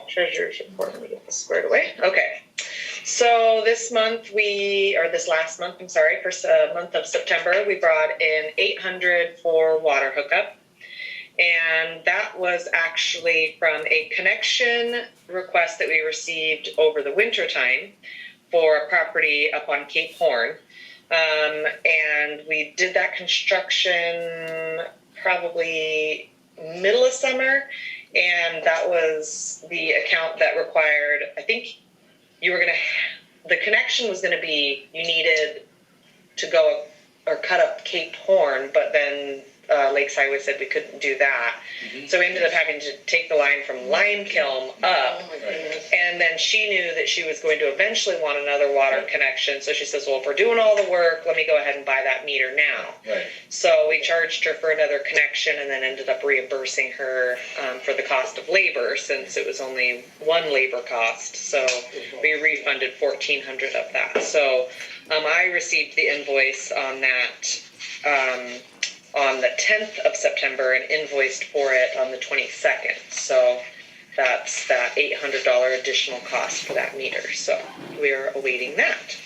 Treasurer's report, let me get this squared away. Okay. So this last month, I'm sorry, for month of September, we brought in 800 for water hookup. And that was actually from a connection request that we received over the winter time for a property up on Cape Horn. And we did that construction probably middle of summer. And that was the account that required, I think the connection was going to be, you needed to go or cut up Cape Horn, but then Lakes Highway said we couldn't do that. Mm-hmm. So we ended up having to take the line from Limekiln up. Oh my goodness. And then she knew that she was going to eventually want another water connection. So she says, well, if we're doing all the work, let me go ahead and buy that meter now. Right. So we charged her for another connection and then ended up reimbursing her for the cost of labor, since it was only one labor cost. So we refunded $1,400 of that. So I received the invoice on that on the 10th of September and invoiced for it on the 22nd. So that's that $800 additional cost for that meter. So we are awaiting that.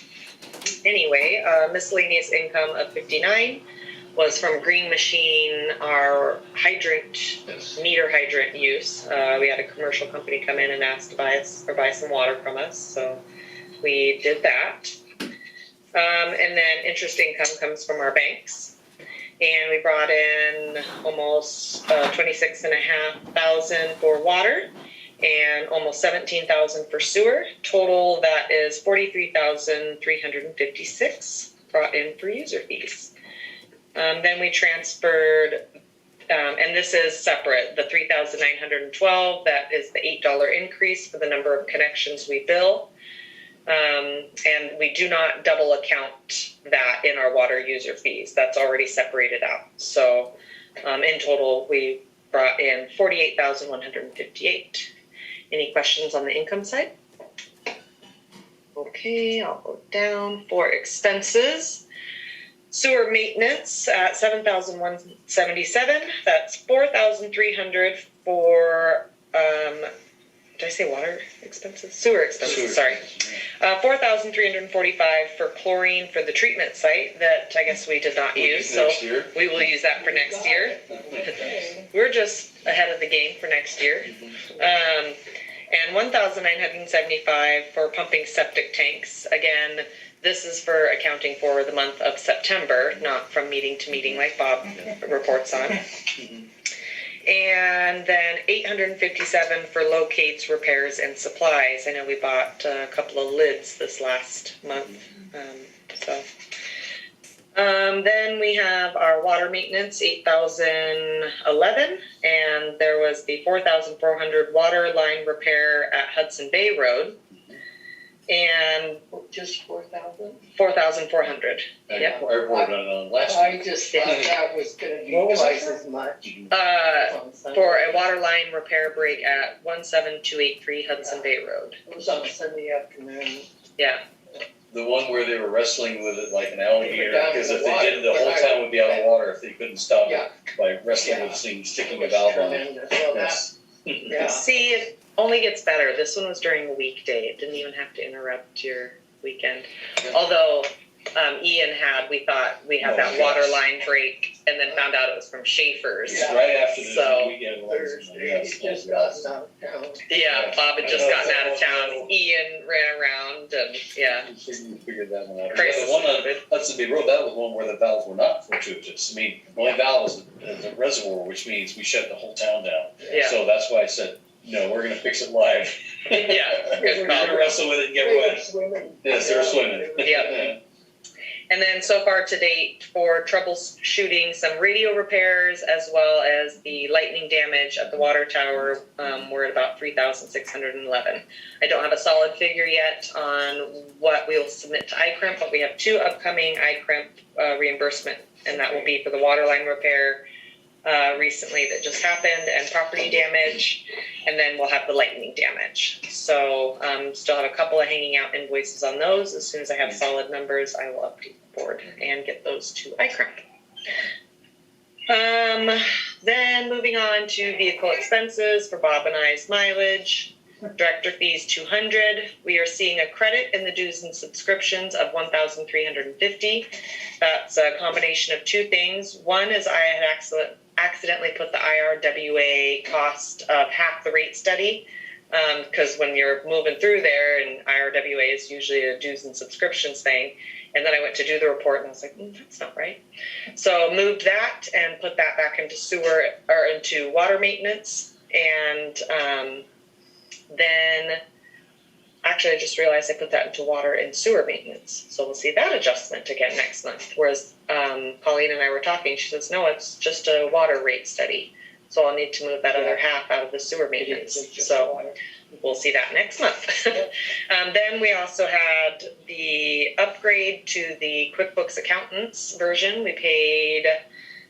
Anyway, miscellaneous income of $59 was from Green Machine, our meter hydrant use. We had a commercial company come in and ask to buy some water from us. So we did that. And then interest income comes from our banks. And we brought in almost $26,500 for water and almost $17,000 for sewer. Total, that is $43,356 brought in for user fees. Then we transferred, and this is separate, the $3,912. That is the $8 increase for the number of connections we bill. And we do not double account that in our water user fees. That's already separated out. So in total, we brought in $48,158. Any questions on the income side? Okay, I'll go down for expenses. Sewer maintenance at $7,177. That's $4,300 for did I say water expenses? Sewer expenses, sorry. $4,345 for chlorine for the treatment site that I guess we did not use. So we will use that for next year. We're just ahead of the game for next year. And $1,975 for pumping septic tanks. Again, this is for accounting for the month of September, not from meeting to meeting like Bob reports on. And then $857 for locates, repairs, and supplies. I know we bought a couple of lids this last month. Then we have our water maintenance, $8,011, and there was the $4,400 water line repair at Hudson Bay Road. And just 4,000? 4,400. Yep. I just thought that was going to be twice as much. For a water line repair break at 17283 Hudson Bay Road. It was on Sunday afternoon. Yeah. The one where they were wrestling with it like an alligator, because if they did, the whole town would be out of water if they couldn't stop it by wrestling with this thing, sticking a valve on it. Yes. See, it only gets better. This one was during a weekday. It didn't even have to interrupt your weekend. Although we thought we had that water line break, and then found out it was from Schaefer's. Yeah. Right after the weekend. Yeah, Bob had just gotten out of town. Ian ran around, and You figured that one out. Chris The one on Hudson Bay Road, that was one where the valves were not fortuitous. I mean, the only valve was the reservoir, which means we shut the whole town down. Yeah. So that's why I said, no, we're going to fix it live. Yeah, we're going to wrestle with it and get wet. Yes, they're swimming. Yeah. And then so far to date, for troubleshooting some radio repairs as well as the lightning damage at the water tower, we're at about $3,611. I don't have a solid figure yet on what we will submit to ICRIMP, but we have 2 upcoming ICRIMP reimbursement, and that will be for the water line repair recently that just happened, and property damage, and then we'll have the lightning damage. So still have a couple of hanging out invoices on those. As soon as I have solid numbers, I will update the board and get those to ICRIMP. Then moving on to vehicle expenses for Bob and I's mileage. Director fees $200. We are seeing a credit in the dues and subscriptions of $1,350. That's a combination of two things. One is I had accidentally put the IRWA cost of half the rate study, because when you're moving through there, and IRWA is usually a dues and subscriptions thing. And then I went to do the report and I was like, that's not right. So moved that and put that back into sewer or into water maintenance. And then actually I just realized I put that into water and sewer maintenance. So we'll see that adjustment again next month. Whereas Colleen and I were talking, she says, no, it's just a water rate study. So I'll need to move that other half out of the sewer maintenance. So we'll see that next month. Then we also had the upgrade to the QuickBooks Accountants version. We paid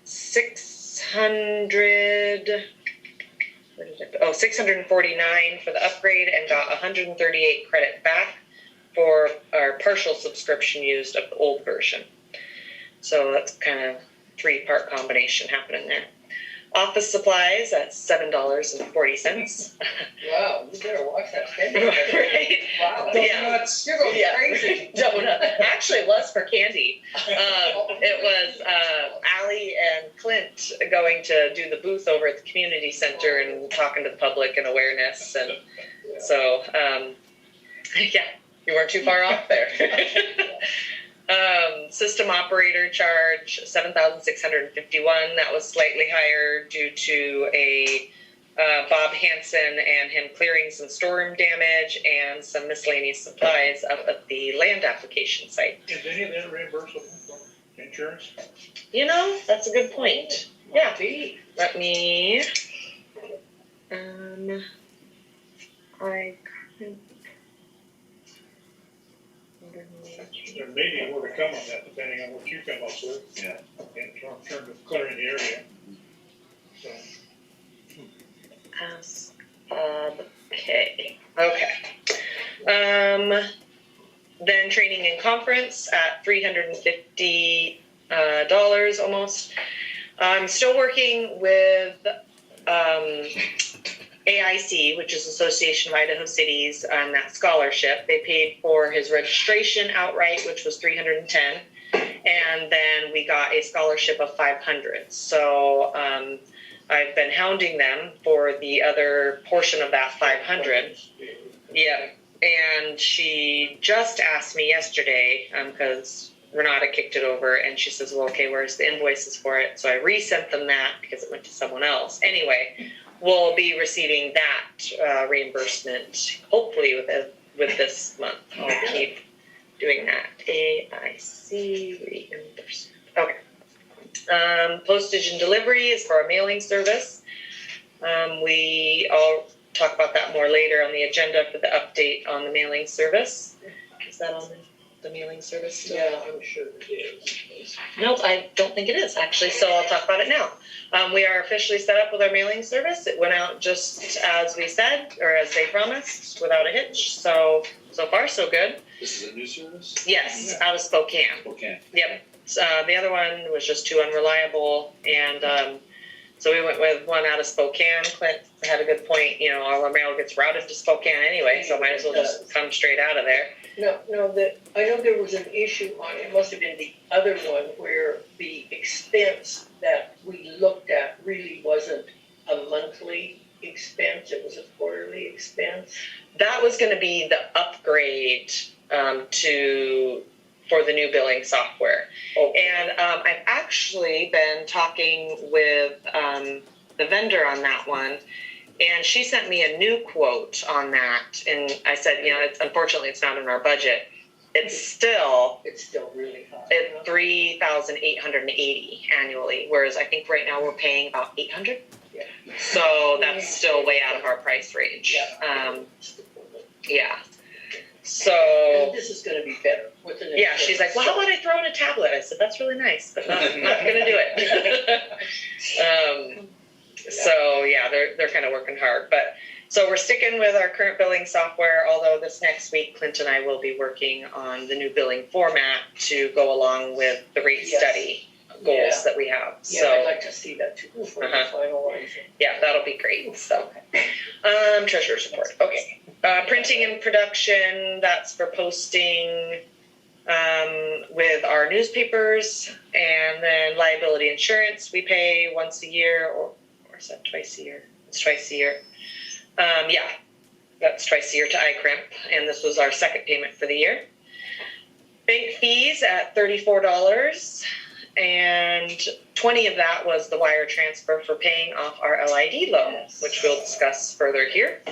$649 for the upgrade and got 138 credit back for our partial subscription used of the old version. So that's kind of 3-part combination happening there. Office supplies at $7.40. Wow, you better watch that spending. Right? Wow. Yeah. You're going crazy. Donut. Actually, it was for candy. It was Allie and Clint going to do the booth over at the community center and talking to the public and awareness. And so, yeah, you weren't too far off there. System operator charge $7,651. That was slightly higher due to a Bob Hansen and him clearing some storeroom damage and some miscellaneous supplies up at the land application site. Is any of that reimbursable from insurance? You know, that's a good point. Yeah. Let me. There may be more to come on that, depending on what you come up with. Yeah. In terms of clearing the area. So, Ask Bob K. Okay. Then training and conference at $350 almost. I'm still working with AIC, which is Association of Idaho Cities, on that scholarship. They paid for his registration outright, which was $310, and then we got a scholarship of $500. So I've been hounding them for the other portion of that $500. Yeah, and she just asked me yesterday, because Renata kicked it over, and she says, well, okay, where's the invoices for it? So I resent them that because it went to someone else. Anyway, we'll be receiving that reimbursement, hopefully with this month. I'll keep doing that. AIC reimbursement. Okay. Postage and delivery is for our mailing service. I'll talk about that more later on the agenda for the update on the mailing service. Is that on the mailing service still? Yeah, I'm sure it is. Nope, I don't think it is actually, so I'll talk about it now. We are officially set up with our mailing service. It went out just as we said, or as they promised, without a hitch. So far, so good. This is a new service? Yes, out of Spokane. Okay. Yep. The other one was just too unreliable, and so we went with one out of Spokane. Clint had a good point. You know, all our mail gets routed to Spokane anyway, so might as well just come straight out of there. No, I know there was an issue on, it must have been the other one, where the expense that we looked at really wasn't a monthly expense, it was a quarterly expense. That was going to be the upgrade for the new billing software. Okay. And I've actually been talking with the vendor on that one, and she sent me a new quote on that. And I said, you know, unfortunately, it's not in our budget. It's still really high. at $3,880 annually, whereas I think right now we're paying about $800. Yeah. So that's still way out of our price range. Yeah. So. And this is gonna be better with an. Yeah, she's like, well, how about I throw in a tablet? I said, that's really nice, but not gonna do it. So yeah, they're kind of working hard, but so we're sticking with our current billing software, although this next week, Clint and I will be working on the new billing format to go along with the rate study goals Yeah. that we have. Yeah, I'd So, like to see that too before we Uh-huh. finalize it. yeah, that'll be great. So, treasurer's report. Okay. Printing and production, that's for posting with our newspapers, and then liability insurance we pay once a year, or is that twice a year? It's twice a year. Yeah, that's twice a year to iCrimp, and this was our second payment for the year. Bank fees at $34, and 20 of that was the wire transfer for paying off our LID loan, Yes. which we'll discuss further here.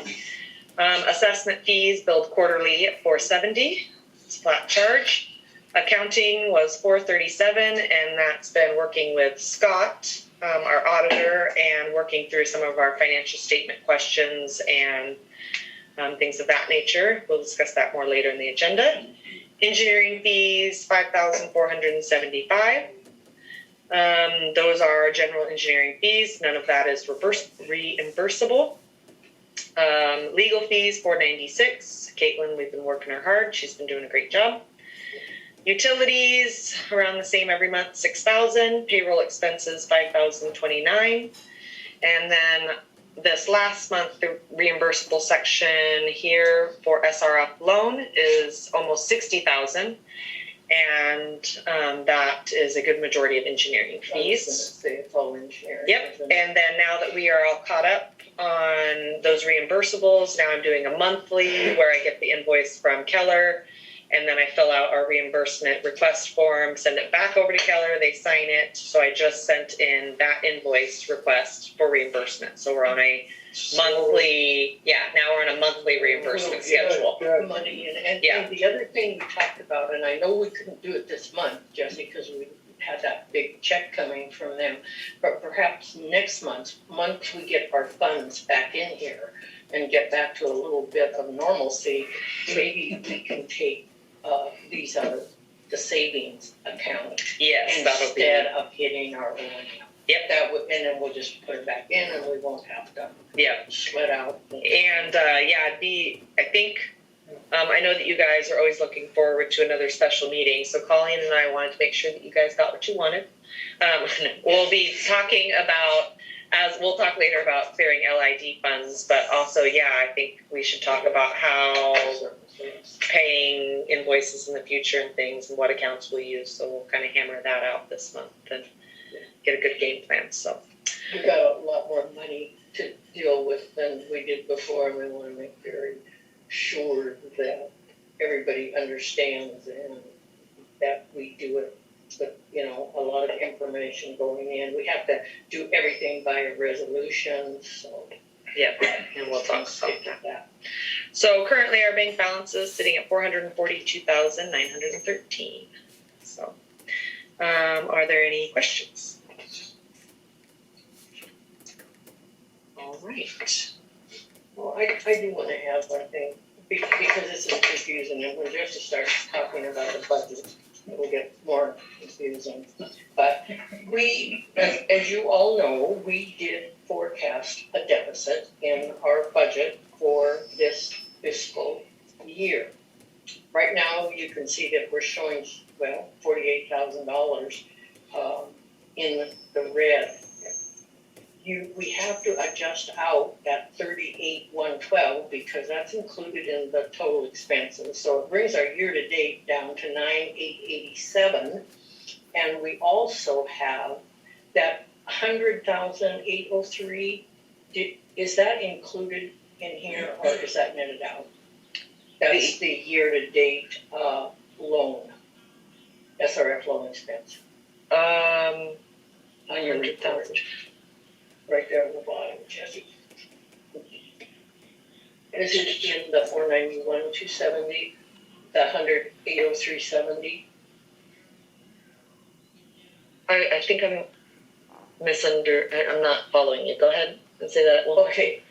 Assessment fees billed quarterly at $470. It's a flat charge. Accounting was $437, and that's been working with Scott, our auditor, and working through some of our financial statement questions and things of that nature. We'll discuss that more later in the agenda. Engineering fees, $5,475. Those are general engineering fees. None of that is reimbursable. Legal fees, $496. Caitlin, we've been working her hard. She's been doing a great job. Utilities, around the same every month, $6,000. Payroll expenses, $5,029. And then this last month, the reimbursable section here for SRF loan is almost $60,000. And that is a good majority of engineering I was gonna fees. say it's all engineering. Yep, isn't it? and then now that we are all caught up on those reimbursables, now I'm doing a monthly where I get the invoice from Keller, and then I fill out our reimbursement request form, send it back over to Keller, they sign it. So I just sent in that invoice request for reimbursement. So we're on a monthly, now we're on a monthly reimbursement schedule. Money and Yeah. the other thing we talked about, and I know we couldn't do it this month, Jesse, because we had that big check coming from them, but perhaps next month, once we get our funds back in here and get back to a little bit of normalcy, maybe we can take these out of the savings account Yes, that'll be, instead of hitting our own. Yep. That would, and then we'll just put it back in and we won't have to sweat out. And it'd be, I think, I know that you guys are always looking forward to another special meeting. So Colleen and I wanted to make sure that you guys got what you wanted. We'll be talking about, as we'll talk later about clearing LID funds, but also, I think we should talk about how paying invoices in the future and things and what accounts we'll use. So we'll kind of hammer that out this month and get a good game plan. So. We've got a lot more money to deal with than we did before, and we want to make very sure that everybody understands and that we do it. But, a lot of information going in. We have to do everything by a resolution, so. Yep, and we'll talk Stick about with that. So currently our bank balance is sitting at $442,913. So, are there any questions? All right. Well, I do want to have one thing, because this is confusing, and when Jesse starts talking about the budget, it will get more confusing. But we, as you all know, we did forecast a deficit in our budget for this fiscal year. Right now, you can see that we're showing, $48,000 in the red. We have to adjust out that $38,112 because that's included in the total expenses. So it brings our year-to-date down to $9,887. And we also have that $100,803. Is that included in here or is that netted out? That's the year-to-date loan, SRF loan expense. On your report. Right there on the bottom, Jesse. Is it in the 491,270, the 100,803.70? I think I'm I'm not following you. Go ahead and say that one more. Okay,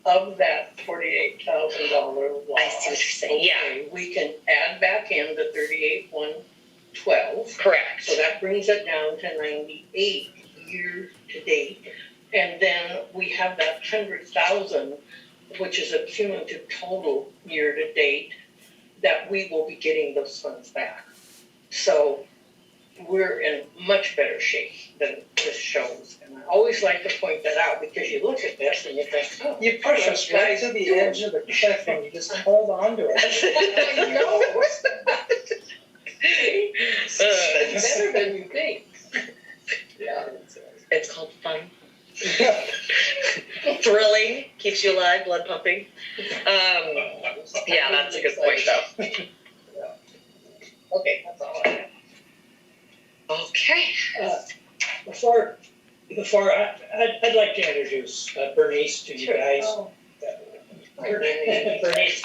of that $48,000 loss. I see what you're saying, okay, we can add back in the $38,112. Correct. So that brings it down to 98 year to date. And then we have that 100,000, which is a cumulative total year to date, that we will be getting those funds back. So we're in much better shape than this shows. And I always like to point that out because you look at this and you think, oh. You push us right to the edge of the cliff and you just hold on to it. I know. It's better than you think. Yeah. It's called fun. Thrilling, keeps you alive, blood pumping. Yeah, that's a good point though. Okay, that's all I have. Okay. Before, I'd like to introduce Bernice to you guys. Oh. Bernice